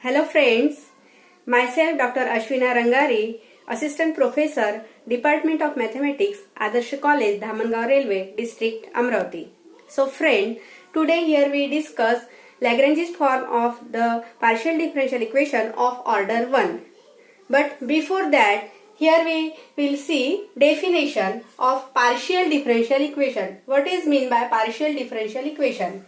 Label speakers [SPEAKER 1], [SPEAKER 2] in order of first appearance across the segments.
[SPEAKER 1] Hello friends, myself Dr. Ashwina Rangari, Assistant Professor, Department of Mathematics, Adarsh College, Dhamangaon Railway, District, Amravati. So friend, today here we discuss Lagrange's form of the partial differential equation of order 1. But before that, here we will see definition of partial differential equation. What is mean by partial differential equation?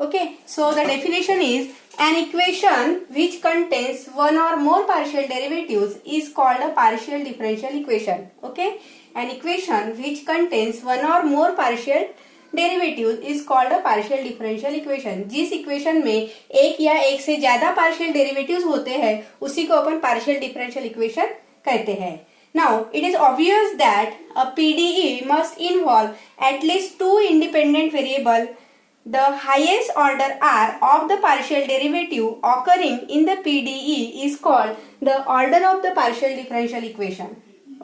[SPEAKER 1] Okay, so the definition is an equation which contains one or more partial derivatives is called a partial differential equation. Okay, an equation which contains one or more partial derivative is called a partial differential equation. जिस equation में एक या एक से ज्यादा partial derivatives होते हैं उसी को अपन पार्शियल डिफरेंशियल इक्वेशन कहते हैं. Now it is obvious that a PDE must involve at least to independent variable. The highest order R of the partial derivative occurring in the PDE is called the order of the partial differential equation.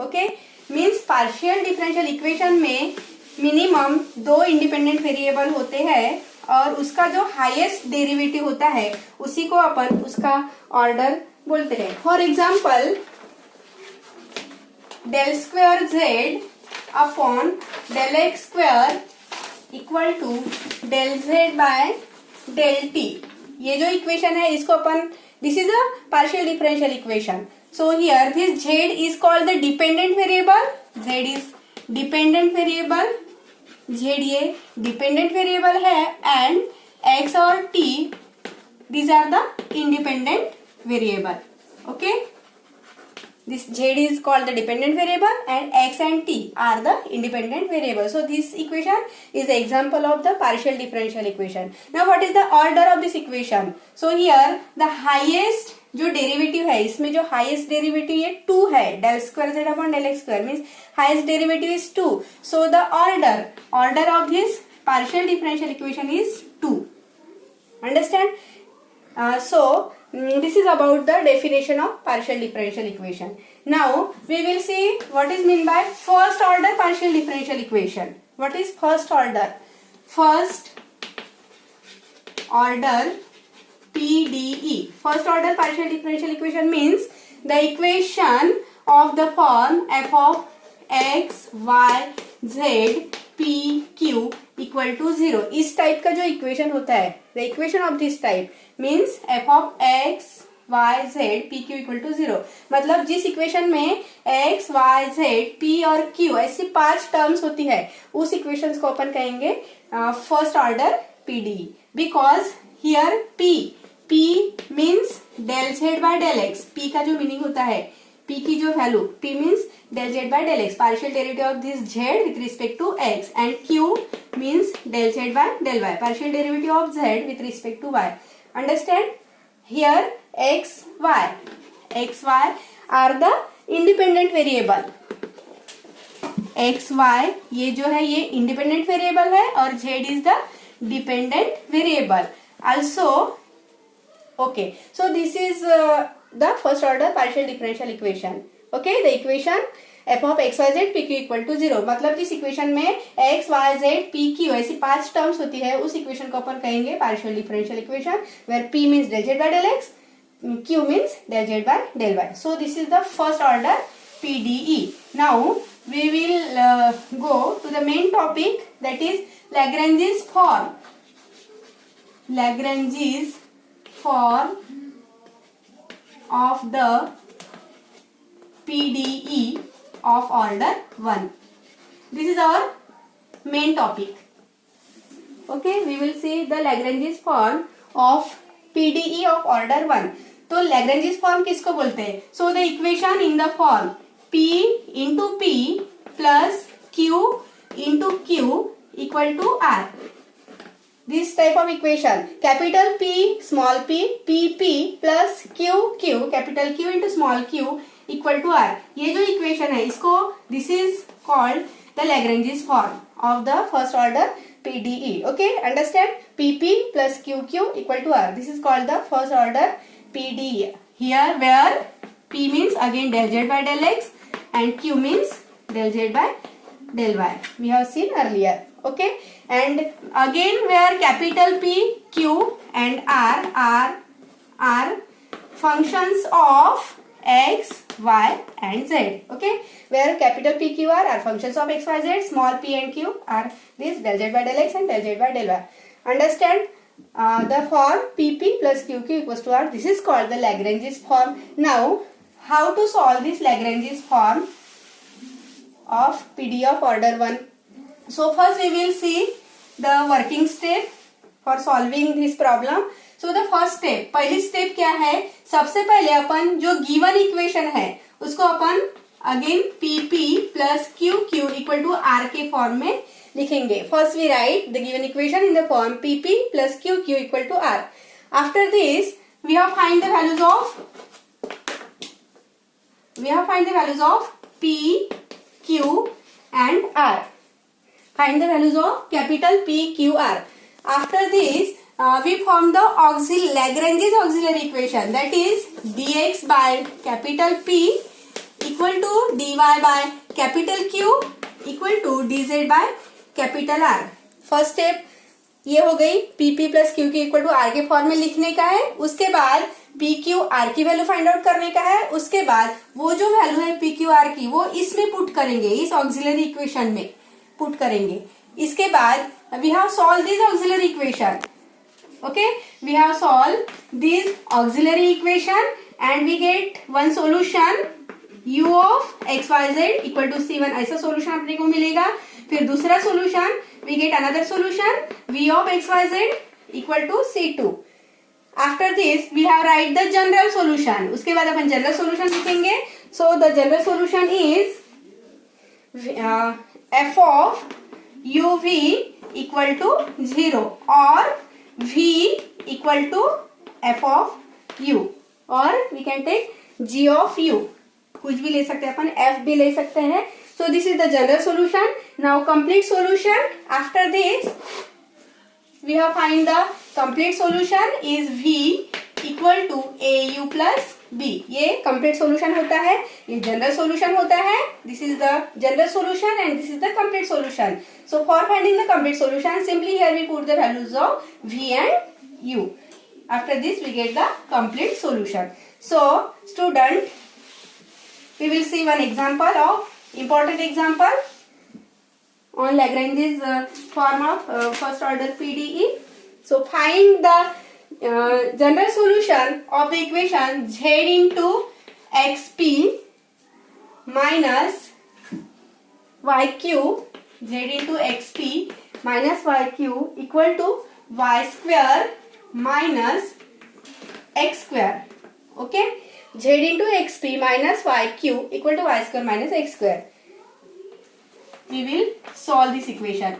[SPEAKER 1] Okay, means partial differential equation में minimum दो independent variable होते हैं और उसका जो highest derivative होता है उसी को अपन उसका ऑर्डर बोलते हैं. For example del square z upon del x square equal to del z by del t. ये जो इक्वेशन है इसको अपन this is a partial differential equation. So here this z is called the dependent variable. Z is dependent variable. Z ये dependent variable है and x और t these are the independent variable. Okay, this z is called the dependent variable and x and t are the independent variable. So this equation is the example of the partial differential equation. Now what is the order of this equation? So here the highest जो derivative है इसमें जो highest derivative ये 2 है. Del square z upon del x square means highest derivative is 2. So the order of this partial differential equation is 2. Understand? So this is about the definition of partial differential equation. Now we will see what is mean by first order partial differential equation. What is first order? First order PDE. First order partial differential equation means the equation of the form f of x, y, z, p, q equal to 0. इस type का जो equation होता है the equation of this type means f of x, y, z, p, q equal to 0. मतलब जिस equation में x, y, z, p और q ऐसी 5 टर्म्स होती है उस इक्वेशन को अपन कहेंगे first order PDE. Because here p means del z बाय डेल x. p का जो मीनिंग होता है p की जो value p means del z by del x, partial derivative of this z with respect to x, and q means del z by del y, partial derivative of z with respect to y. Understand? Here x, y are the independent variable. x, y ये जो है ये independent variable है और z is the dependent variable. Also, okay, so this is the first order partial differential equation. Okay, the equation f of x, y, z, p, q equal to 0. मतलब जिस equation में x, y, z, p, q ऐसी 5 terms होती है उस equation को अपन कहेंगे partial differential equation where p means del z by del x, q means del z by del y. So this is the first order PDE. Now we will go to the main topic, that is Lagrange's form. Lagrange's form of the PDE of order 1. This is our main topic. Okay, we will see the Lagrange's form of PDE of order 1. तो Lagrange's form किसको बोलते हैं? So the equation in the form P into P plus Q into Q equal to R. This type of equation, capital P, small p, P plus Q, capital Q into small q equal to R. ये जो equation है इसको this is called the Lagrange's form of the first order PDE. Okay, understand? PP plus QQ equal to R. This is called the first order PDE. Here where P means again del Z by del X and Q means del Z by del Y. We have seen earlier. Okay, and again where capital P, Q and R are functions of x, y and z. Okay, where capital P, Q, R are functions of x, y, z, small p and q are this del z by del x and del z by del y. Understand? The form PP plus QQ equals to R. This is called the Lagrange's form. Now, how to solve this Lagrange's form of PD of order 1? So first we will see the working step for solving this problem. So the first step, पहली step क्या है? सबसे पहले अपन जो given equation है उसको अपन again PP plus QQ equal to R के फॉर्म में लिखेंगे. First we write the given equation in the form PP plus QQ equal to R. After this we have find the values of P, Q and R. Find the values of capital P, Q, R. After this, we form the Lagrange's auxiliary equation, that is dx by capital P equal to dy by capital Q equal to dz by capital R. First step ये हो गई, PP plus Q की equal to are के form में लिखने का है. उसके बाद पी क्यू आर की वैल्यू फाइंड आउट करने का है. उसके बाद वो जो वैल्यू है पी क्यू आर की वो इसमें पुट करेंगे, इस ऑक्सिलरी इक्वेशन में पुट करेंगे. इसके बाद we have solve this auxiliary equation. Okay, we have solve this auxiliary equation and we get one solution u of x y z equal to C1. ऐसा सॉल्यूशन अपने को मिलेगा. फिर दूसरा solution we get another solution v of x y z equal to C2. After this we have write the general solution. उसके बाद अपन general solution लिखेंगे. So the general solution is f of uv equal to 0 or v equal to f of u or we can take g of u. कुछ भी ले सकते हैं अपन, f भी ले सकते हैं. So this is the general solution. Now complete solution. After this we have find the complete solution is v equal to au plus b. ये complete solution होता है, ये general solution होता है. This is the general solution and this is the complete solution. So for finding the complete solution, simply here we put the values of v and u. After this we get the complete solution. So student, we will see one example of important example on Lagrange's form of first order PDE. So find the general solution of the equation z into xp minus yq, z into xp minus yq equal to y square minus x square. Okay, z into xp minus yq equal to y square minus x square. We will solve this equation.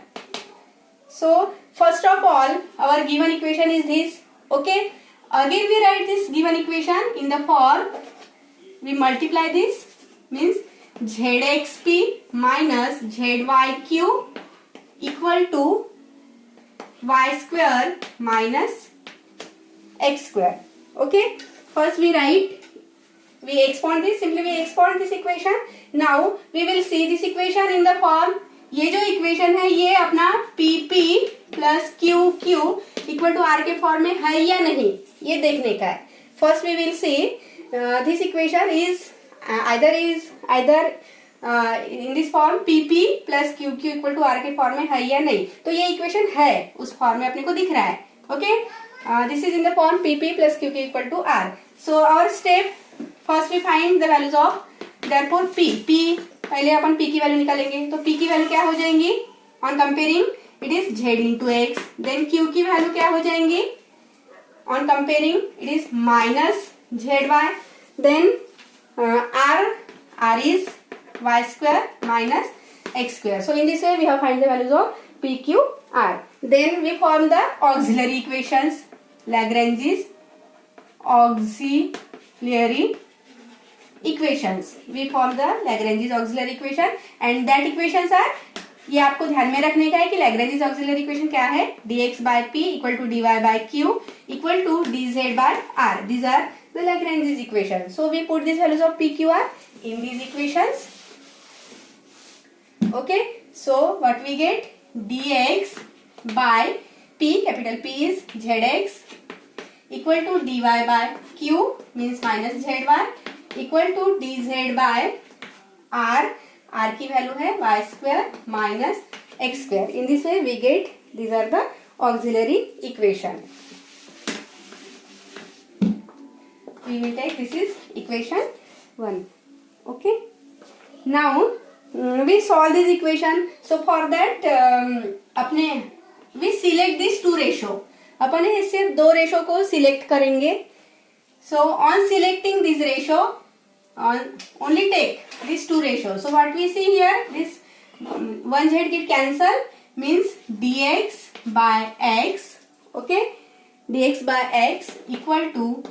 [SPEAKER 1] So first of all our given equation is this. Okay, again we write this given equation in the form, we multiply this, means zxp minus zyq equal to y square minus x square. Okay, first we write, we expand this, simply we expand this equation. Now we will see this equation in the form, ये जो equation है ये अपना PP plus QQ equal to R के form में है या नहीं, ये देखने का है. First we will see this equation is either in this form PP plus QQ equal to R के फॉर्म में है या नहीं. तो ये इक्वेशन है, उस फॉर्म में अपने को दिख रहा है. Okay, this is in the form PP plus QQ equal to R. So our step, first we find the values of therefore P. पहले अपन P की वैल्यू निकालेंगे. तो P की वैल्यू क्या हो जाएंगी on comparing, it is z into x. Then Q की value क्या हो जाएंगी on comparing, it is minus z y. Then R is y square minus x square. So in this way we have find the values of P, Q, R. Then we form the auxiliary equations, Lagrange's auxiliary equations. We form the Lagrange's auxiliary equation and that equations are, ये आपको ध्यान में रखने का है कि Lagrange's auxiliary equation क्या है, dx by p equal to dy by q equal to dz by r. These are the Lagrange's equation. So we put these values of p, q, r in these equations. Okay, so what we get, dx by p, capital P is zx equal to dy by q means minus zy equal to dz by r. r की value है y square minus x square. In this way we get these are the auxiliary equation. We will take this is equation 1. Okay. Now we solve this equation. So for that अपने we select this two ratio. अपन इससे दो ratio को select करेंगे. So on selecting this ratio, on only take these two ratios. So what we see here, this one z get cancel means dx by x. Okay, dx by x equal to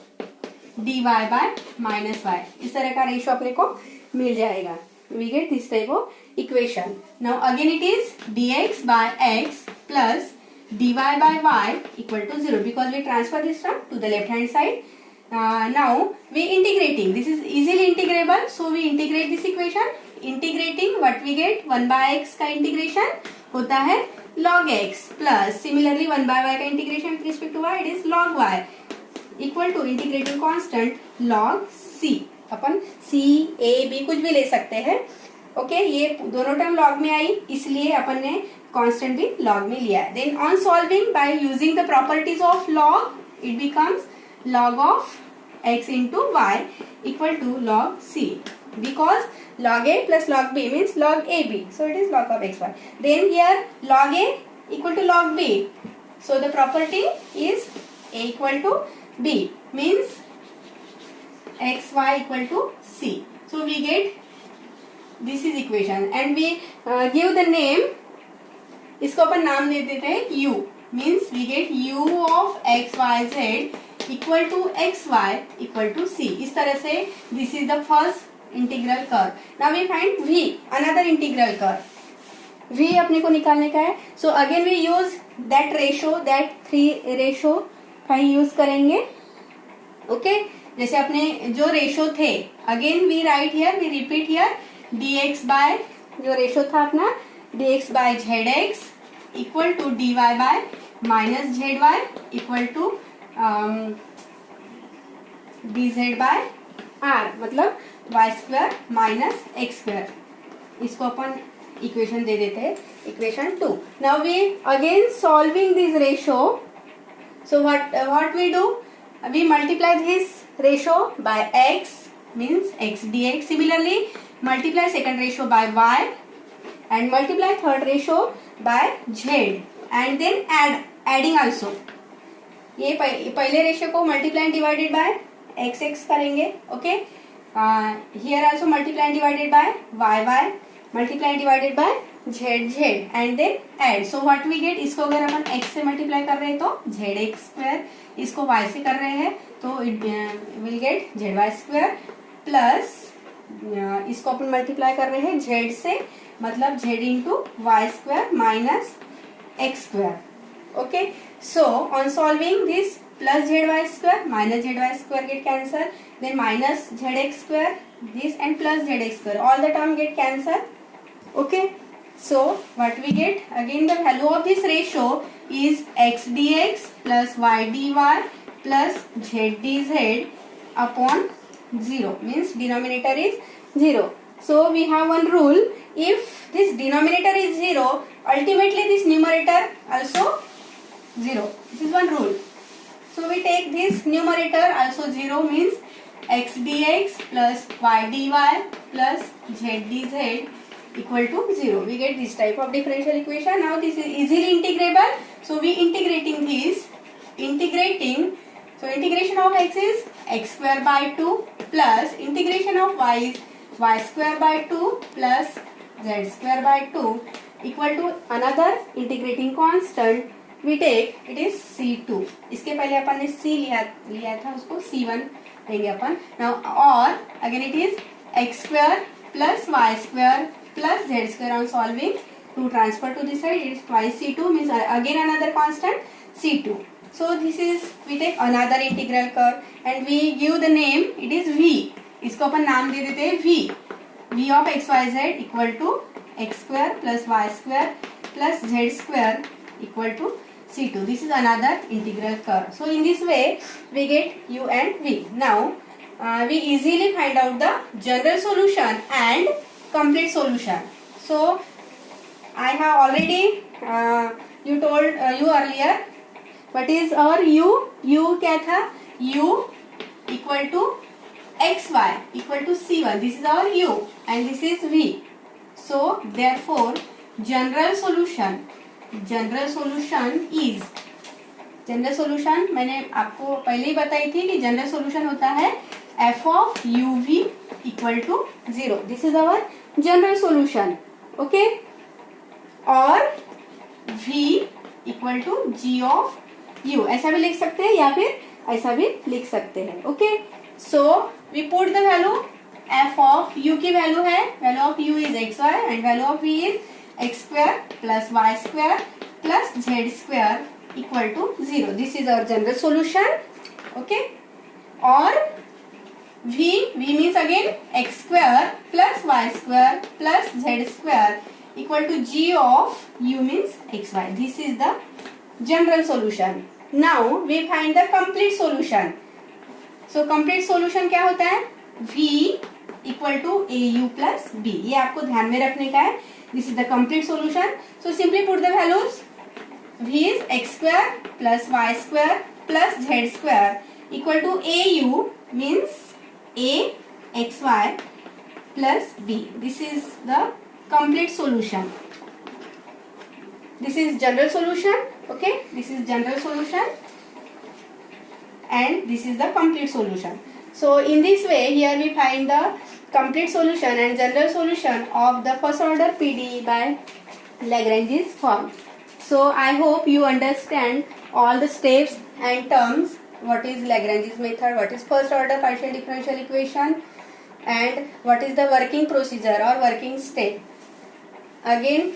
[SPEAKER 1] dy by minus y. इस तरह का ratio अपने को मिल जाएगा. We get this type of equation. Now again it is dx by x plus dy by y equal to 0 because we transfer this term to the left hand side. Now we integrating. This is easily integrable, so we integrate this equation. Integrating what we get 1 by x का integration होता है log x plus similarly 1 by y का integration with respect to y it is log y equal to integrating constant log c. Upon c a b कुछ भी ले सकते हैं. Okay, ये दोनों टर्म लॉग में आई इसलिए अपन ने कांस्टेंट भी लॉग में लिया है. Then on solving by using the properties of log it becomes log of x into y equal to log c because log a plus log b means log ab, so it is log of xy. Then here log a equal to log b, so the property is a equal to b means xy equal to c. So we get this is equation and we give the name. इसको अपन नाम दे देते हैं u means we get u of x y z equal to xy equal to c. इस तरह से this is the first integral curve. Now we find v, another integral curve. v अपने को निकालने का है. So again we use that ratio, that 3 ratio का ही use करेंगे. Okay, जैसे अपने जो रेशो थे again we write here, we repeat here dx by जो रेशो था अपना dx by zx equal to dy by minus zy equal to dz by r मतलब y square minus x square. इसको अपन equation दे देते हैं equation 2. Now we again solving this ratio. So what we do, we multiply this ratio by x means x dx. Similarly multiply second ratio by y and multiply third ratio by z and then adding also. ये पहले ratio को multiply and divided by x x करेंगे. Okay, here also multiply and divided by y y multiply and divided by z z and then add. So what we get, इसको अगर अपन x से multiply कर रहे हैं तो z x square, इसको y से कर रहे हैं तो it will get z y square plus इसको अपन मल्टीप्लाई कर रहे हैं जेड से मतलब z into y square minus x square. Okay, so on solving this plus zy square minus zy square get cancelled, then minus zx square this and plus zx square all the term get cancelled. Okay, so what we get again, the value of this ratio is x dx plus y dy plus z dz upon 0 means denominator is 0. So we have one rule, if this denominator is 0 ultimately this numerator also 0. This is one rule. So we take this numerator also 0 means x dx plus y dy plus z dz equal to 0. We get this type of differential equation. Now this is easily integrable. So we integrating this. So integration of x is x square by 2 plus integration of y is y square by 2 plus z square by 2 equal to another integrating constant. We take it is c2. इसके पहले अपन ने c लिया था उसको c1 लेंगे अपन. Now और again it is x square plus y square plus z square on solving to transfer to this side it is twice c2 means again another constant c2. So this is we take another integral curve and we give the name it is v. इसको अपन नाम दे देते हैं v of x y z equal to x square plus y square plus z square equal to C2. This is another integral curve. So in this way we get u and v. Now we easily find out the general solution and complete solution. So I have already you told you earlier what is our u. U क्या था? u equal to xy equal to c1. This is our u and this is v. So therefore general solution is, general solution मैंने आपको पहले ही बताई थी कि general solution होता है f of uv equal to 0. This is our general solution. Okay, और v equal to g of u ऐसा भी लिख सकते हैं या फिर ऐसा भी लिख सकते हैं. Okay, so we put the value f of u की वैल्यू है, value of u is xy and value of v is x square plus y square plus z square equal to 0. This is our general solution. Okay, और v means again x square plus y square plus z square equal to g of u means xy. This is the general solution. Now we find the complete solution. So complete solution क्या होता है? v equal to au plus b. ये आपको ध्यान में रखने का है. This is the complete solution. So simply put the values. V is x square plus y square plus z square equal to au means a xy plus b. This is the complete solution. This is general solution. Okay, this is general solution and this is the complete solution. So in this way here we find the complete solution and general solution of the first order PDE by Lagrange's form. So I hope you understand all the steps and terms. What is Lagrange's method, what is first order partial differential equation, and what is the working procedure or working step. Again,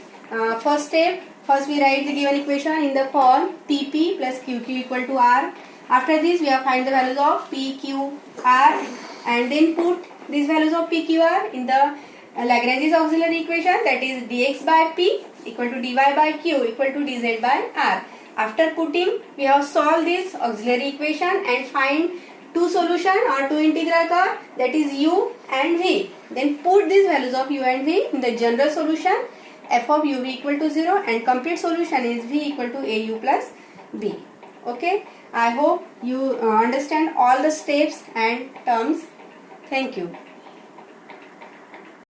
[SPEAKER 1] first step, first we write the given equation in the form PP plus QQ equal to R. After this we have find the values of P, Q, R and then put these values of P, Q, R in the Lagrange's auxiliary equation, that is dx by P equal to dy by Q equal to dz by R. After putting, we have solved this auxiliary equation and find two solution or two integral curve, that is u and v. Then put these values of u and v in the general solution, f of u v equal to 0 and complete solution is v equal to au plus b. Okay, I hope you understand all the steps and terms. Thank you.